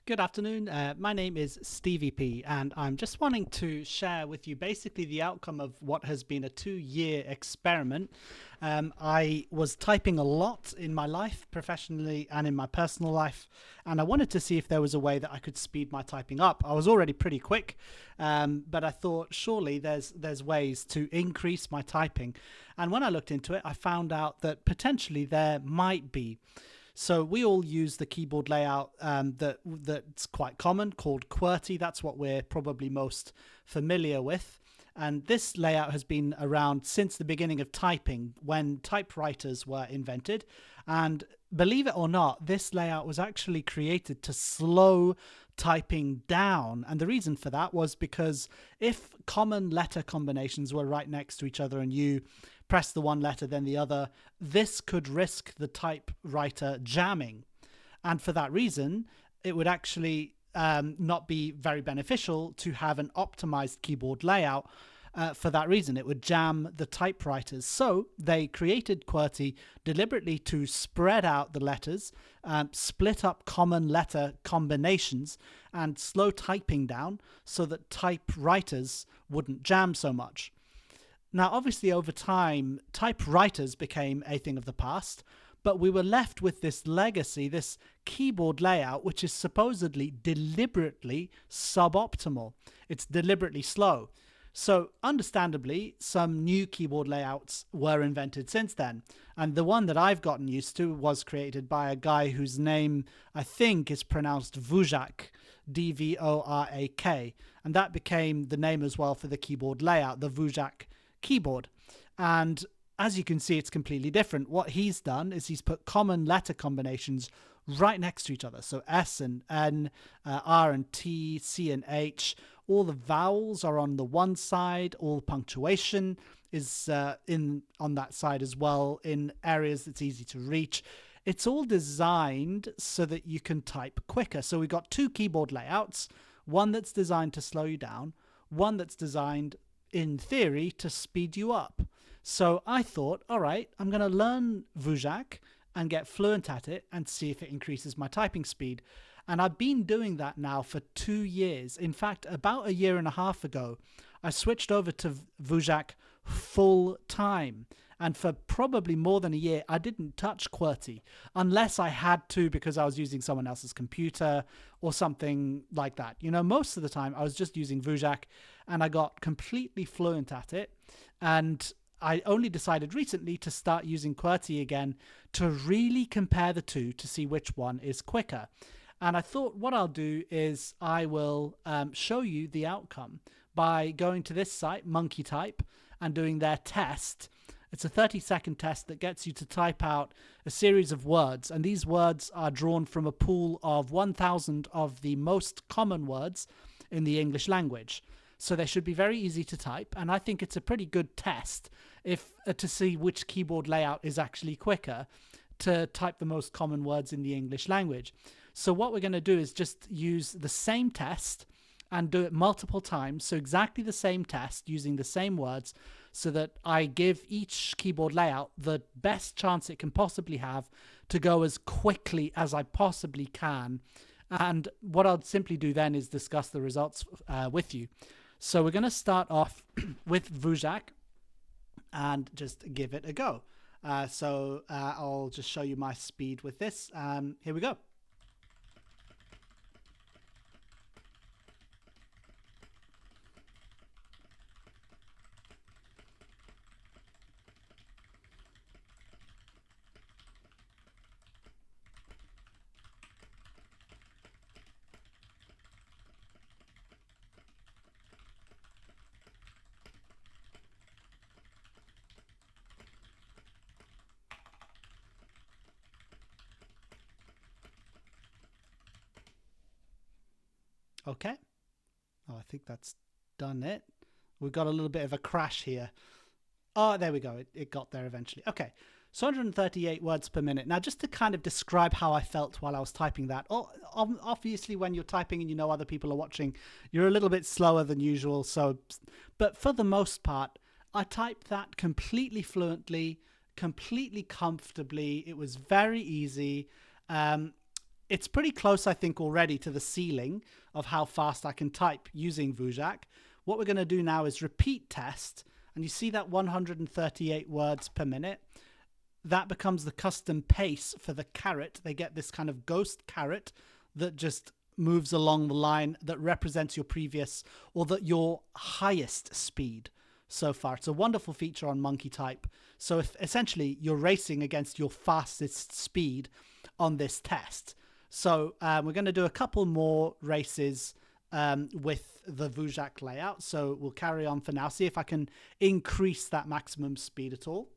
Good afternoon. My name is Stevie P, and I'm just wanting to share with you basically the outcome of what has been a 2-year experiment. I was typing a lot in my life, professionally and in my personal life, and I wanted to see if there was a way that I could speed my typing up. I was already pretty quick, but I thought surely there's ways to increase my typing. And when I looked into it, I found out that potentially there might be. So we all use the keyboard layout that's quite common, called QWERTY. That's what we're probably most familiar with. And this layout has been around since the beginning of typing, when typewriters were invented. And believe it or not, this layout was actually created to slow typing down. And the reason for that was because if common letter combinations were right next to each other and you press the one letter then the other, this could risk the typewriter jamming. And for that reason, it would actually not be very beneficial to have an optimized keyboard layout. For that reason, it would jam the typewriters. So they created QWERTY deliberately to spread out the letters, split up common letter combinations, and slow typing down so that typewriters wouldn't jam so much. Now, obviously, over time, typewriters became a thing of the past, but we were left with this legacy, this keyboard layout, which is supposedly deliberately suboptimal. It's deliberately slow. So understandably, some new keyboard layouts were invented since then. And the one that I've gotten used to was created by a guy whose name I think is pronounced DVORAK, DVORAK. And that became the name as well for the keyboard layout, the DVORAK keyboard. And as you can see, it's completely different. What he's done is he's put common letter combinations right next to each other. So S and N, R and T, C and H. All the vowels are on the one side. All punctuation is on that side as well, in areas that's easy to reach. It's all designed so that you can type quicker. So we've got two keyboard layouts, one that's designed to slow you down, one that's designed in theory to speed you up. So I thought, all right, I'm going to learn DVORAK and get fluent at it and see if it increases my typing speed. And I've been doing that now for 2 years. In fact, about a year and a half ago, I switched over to DVORAK full time. And for probably more than a year, I didn't touch QWERTY unless I had to because I was using someone else's computer or something like that. You know, most of the time I was just using DVORAK and I got completely fluent at it. And I only decided recently to start using QWERTY again to really compare the two to see which one is quicker. And I thought what I'll do is I will show you the outcome by going to this site, Monkey Type, and doing their test. It's a 30-second test that gets you to type out a series of words, and these words are drawn from a pool of 1,000 of the most common words in the English language. So they should be very easy to type, and I think it's a pretty good test to see which keyboard layout is actually quicker to type the most common words in the English language. So what we're going to do is just use the same test and do it multiple times. So exactly the same test using the same words so that I give each keyboard layout the best chance it can possibly have to go as quickly as I possibly can. And what I'll simply do then is discuss the results with you. So we're going to start off with DVORAK and just give it a go. I'll just show you my speed with this. Here we go. Okay. Oh, I think that's done it. We've got a little bit of a crash here. Oh, there we go. It got there eventually. Okay. So 138 words per minute. Now, just to kind of describe how I felt while I was typing that. Obviously, when you're typing and you know other people are watching, you're a little bit slower than usual. But for the most part, I typed that completely fluently, completely comfortably. It was very easy. it's pretty close, I think, already to the ceiling of how fast I can type using VUJAK. What we're going to do now is repeat test, and you see that 138 words per minute. That becomes the custom pace for the caret. They get this kind of ghost caret that just moves along the line that represents your previous or your highest speed so far. It's a wonderful feature on Monkey Type. So if essentially you're racing against your fastest speed on this test. So we're going to do a couple more races with the VUJAK layout. So we'll carry on for now. See if I can increase that maximum speed at all.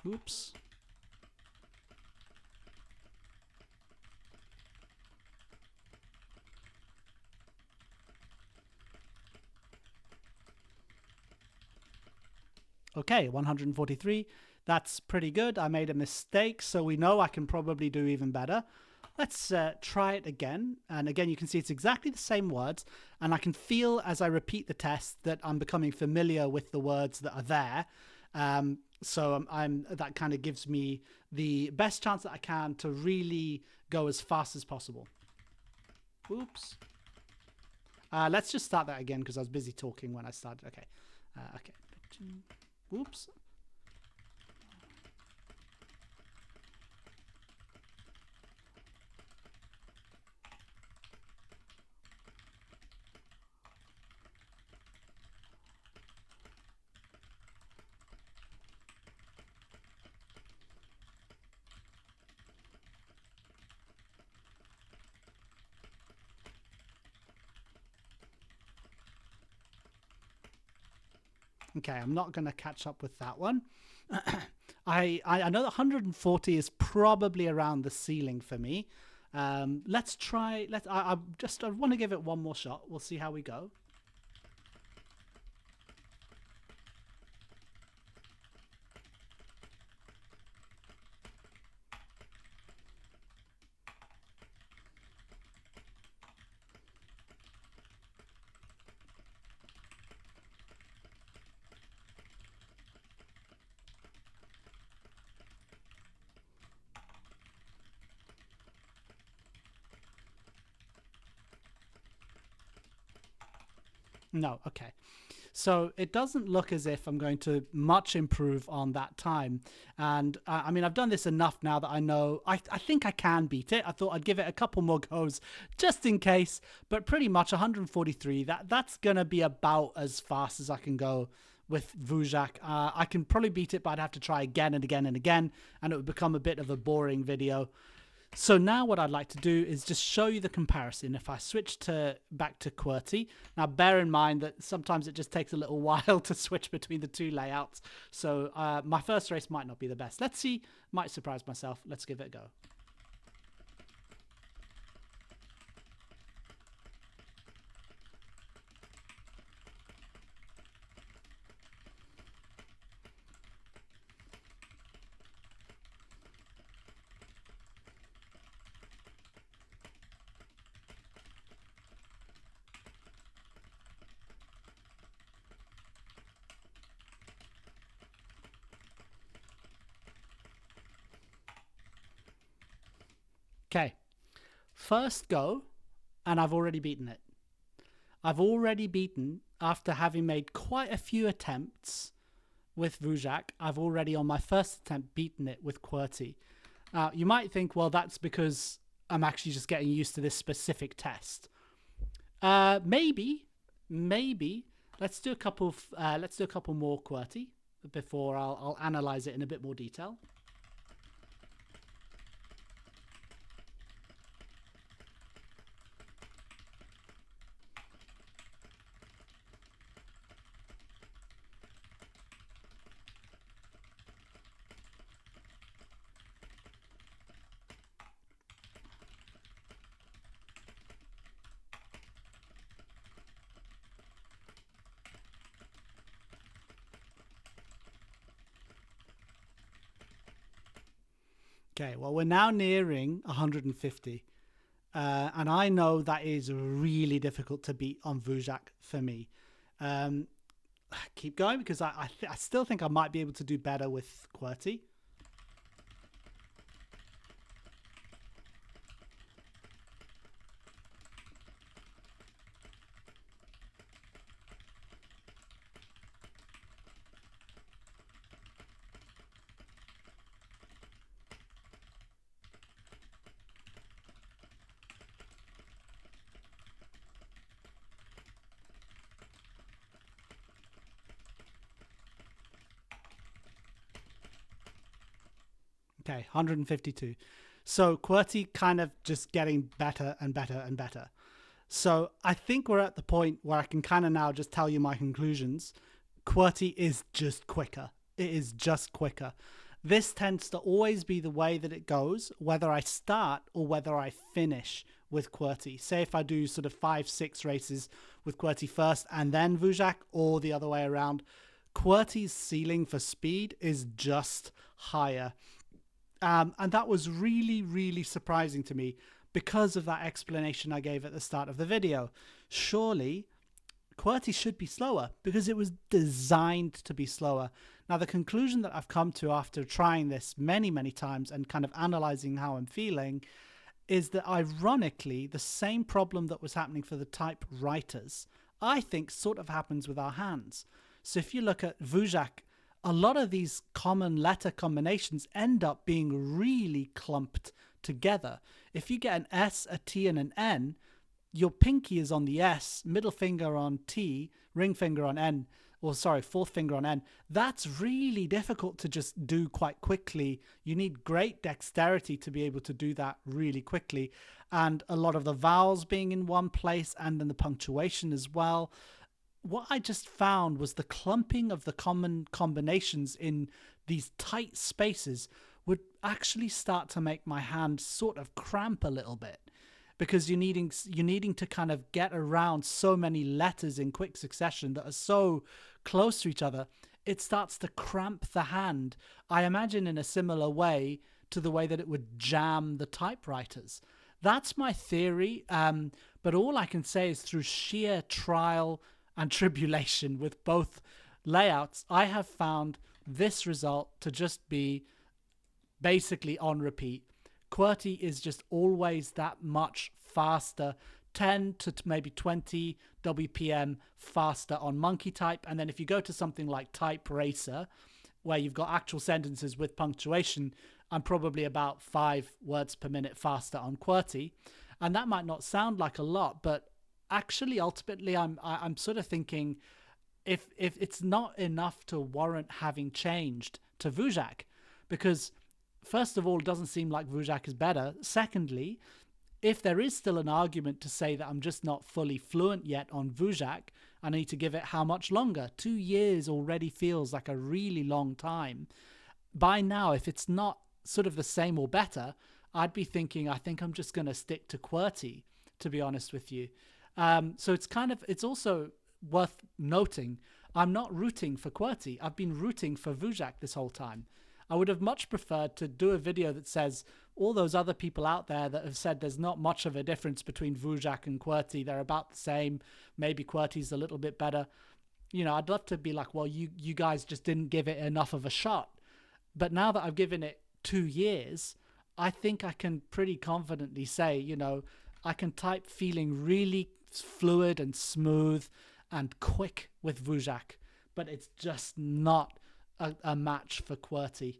Oops. Okay, 143. That's pretty good. I made a mistake, so we know I can probably do even better. Let's try it again. And again, you can see it's exactly the same words. And I can feel as I repeat the test that I'm becoming familiar with the words that are there. So that kind of gives me the best chance that I can to really go as fast as possible. Oops. Let's just start that again because I was busy talking when I started. Okay. Okay. Oops. Okay, I'm not going to catch up with that one. I know that 140 is probably around the ceiling for me. Let's try. I want to give it one more shot. We'll see how we go. No, okay. So it doesn't look as if I'm going to much improve on that time. And I mean, I've done this enough now that I know, I think I can beat it. I thought I'd give it a couple more goes just in case, but pretty much 143, that's going to be about as fast as I can go with VUJAK. I can probably beat it, but I'd have to try again and again and again, and it would become a bit of a boring video. So now what I'd like to do is just show you the comparison. If I switch back to QWERTY, now bear in mind that sometimes it just takes a little while to switch between the two layouts. So my first race might not be the best. Let's see, might surprise myself. Let's give it a go. Okay, first go, and I've already beaten it. I've already beaten, after having made quite a few attempts with VUJAK, I've already on my first attempt beaten it with QWERTY. You might think, well, that's because I'm actually just getting used to this specific test. Maybe. Let's do a couple more QWERTY before I'll analyze it in a bit more detail. Okay, well, we're now nearing 150. And I know that is really difficult to beat on DVORAK for me. Um, keep going because I still think I might be able to do better with QWERTY. Okay, 152. So QWERTY kind of just getting better and better and better. So I think we're at the point where I can kind of now just tell you my conclusions. QWERTY is just quicker. It is just quicker. This tends to always be the way that it goes, whether I start or whether I finish with QWERTY. Say if I do sort of 5-6 races with QWERTY first and then DVORAK, or the other way around. QWERTY's ceiling for speed is just higher. And that was really, really surprising to me because of that explanation I gave at the start of the video. Surely QWERTY should be slower because it was designed to be slower. Now, the conclusion that I've come to after trying this many, many times and kind of analyzing how I'm feeling is that ironically, the same problem that was happening for the typewriters, I think sort of happens with our hands. So if you look at DVORAK, a lot of these common letter combinations end up being really clumped together. If you get an S, a T, and an N, your pinky is on the S, middle finger on T, ring finger on N, or sorry, fourth finger on N. That's really difficult to just do quite quickly. You need great dexterity to be able to do that really quickly. And a lot of the vowels being in one place and then the punctuation as well. What I just found was the clumping of the common combinations in these tight spaces would actually start to make my hand sort of cramp a little bit, because you're needing to kind of get around so many letters in quick succession that are so close to each other. It starts to cramp the hand, I imagine, in a similar way to the way that it would jam the typewriters. That's my theory, but all I can say is through sheer trial and tribulation with both layouts, I have found this result to just be basically on repeat. QWERTY is just always that much faster, 10 to maybe 20 WPM faster on monkey type. And then if you go to something like Type Racer, where you've got actual sentences with punctuation, I'm probably about 5 words per minute faster on QWERTY. And that might not sound like a lot, but actually, ultimately, I'm sort of thinking if it's not enough to warrant having changed to DVORAK, because first of all, it doesn't seem like DVORAK is better. Secondly, if there is still an argument to say that I'm just not fully fluent yet on DVORAK, I need to give it how much longer? 2 years already feels like a really long time. By now, if it's not sort of the same or better, I'd be thinking, I think I'm just going to stick to QWERTY, to be honest with you. So it's also worth noting, I'm not rooting for QWERTY. I've been rooting for DVORAK this whole time. I would have much preferred to do a video that says all those other people out there that have said there's not much of a difference between DVORAK and QWERTY. They're about the same. Maybe QWERTY's a little bit better. You know, I'd love to be like, well, you guys just didn't give it enough of a shot. But now that I've given it 2 years, I think I can pretty confidently say, you know, I can type feeling really fluid and smooth and quick with DVORAK, but it's just not a match for QWERTY.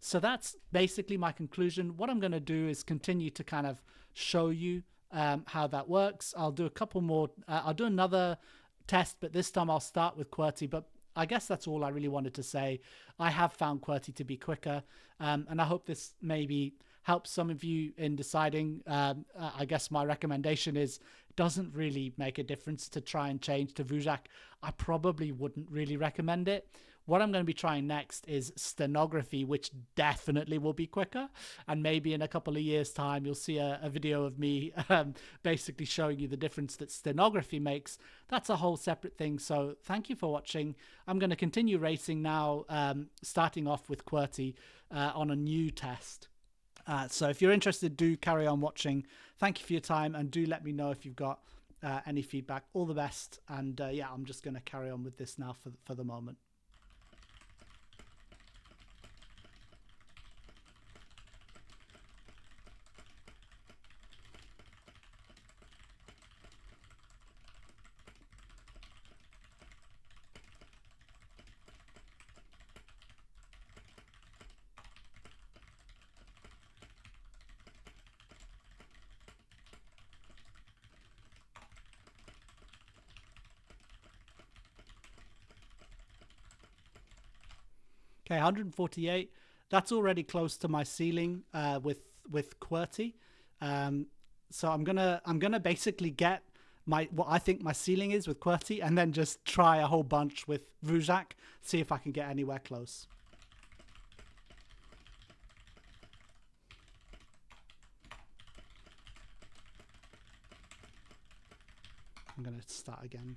So that's basically my conclusion. What I'm going to do is continue to kind of show you how that works. I'll do a couple more. I'll do another test, but this time I'll start with QWERTY. But I guess that's all I really wanted to say. I have found QWERTY to be quicker, and I hope this maybe helps some of you in deciding. I guess my recommendation is it doesn't really make a difference to try and change to DVORAK. I probably wouldn't really recommend it. What I'm going to be trying next is stenography, which definitely will be quicker. And maybe in a couple of years' time, you'll see a video of me basically showing you the difference that stenography makes. That's a whole separate thing. So thank you for watching. I'm going to continue racing now, starting off with QWERTY on a new test. So if you're interested, do carry on watching. Thank you for your time, and do let me know if you've got any feedback. All the best, and yeah, I'm just going to carry on with this now for the moment. Okay, 148. That's already close to my ceiling with QWERTY. So I'm gonna basically get what I think my ceiling is with QWERTY, and then just try a whole bunch with DVORAK, see if I can get anywhere close. I'm gonna start again.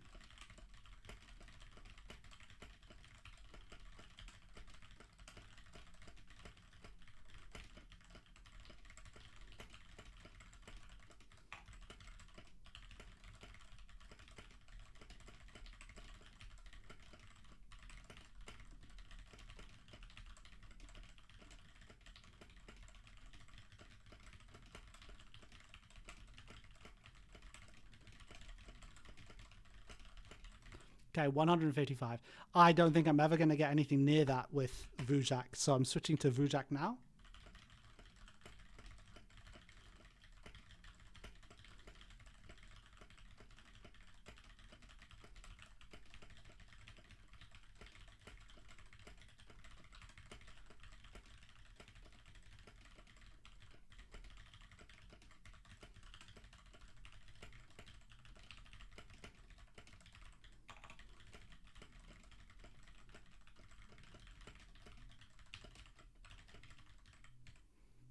Okay, 155. I don't think I'm ever going to get anything near that with DVORAK, so I'm switching to DVORAK now.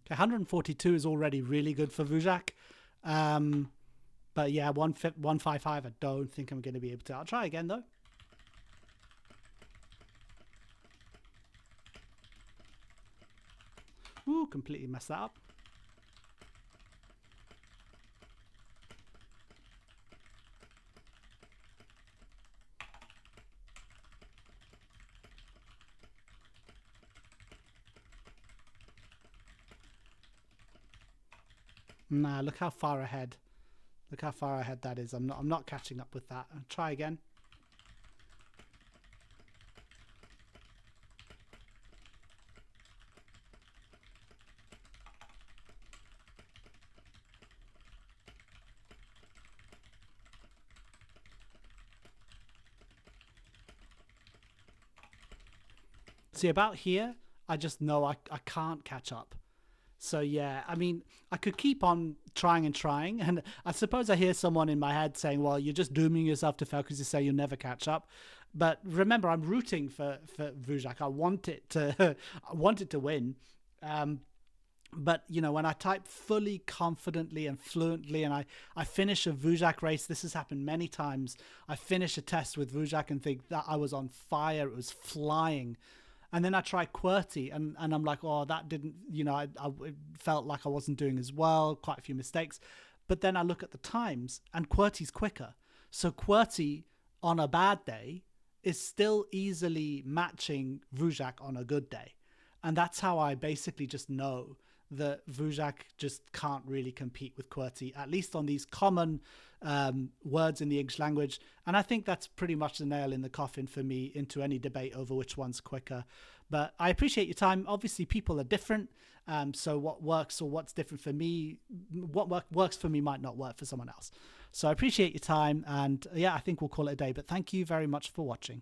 Okay, 142 is already really good for DVORAK. But yeah, 155, I don't think I'm going to be able to. I'll try again though. Ooh, completely messed that up. Nah, look how far ahead. Look how far ahead that is. I'm not catching up with that. I'll try again. See, about here, I just know I can't catch up. So yeah, I mean, I could keep on trying and trying, and I suppose I hear someone in my head saying, "Well, you're just dooming yourself to fail because you say you'll never catch up." But remember, I'm rooting for DVORAK. I want it to, I want it to win. But you know, when I type fully confidently and fluently, and I finish a DVORAK race, this has happened many times. I finish a test with DVORAK and think that I was on fire. It was flying. And then I try QWERTY, and I'm like, oh, that didn't, you know, I felt like I wasn't doing as well, quite a few mistakes. But then I look at the times, and QWERTY's quicker. So QWERTY on a bad day is still easily matching DVORAK on a good day. And that's how I basically just know that DVORAK just can't really compete with QWERTY, at least on these common words in the English language. And I think that's pretty much the nail in the coffin for me into any debate over which one's quicker. But I appreciate your time. Obviously, people are different. So what works or what's different for me, what works for me might not work for someone else. So I appreciate your time. And yeah, I think we'll call it a day. But thank you very much for watching.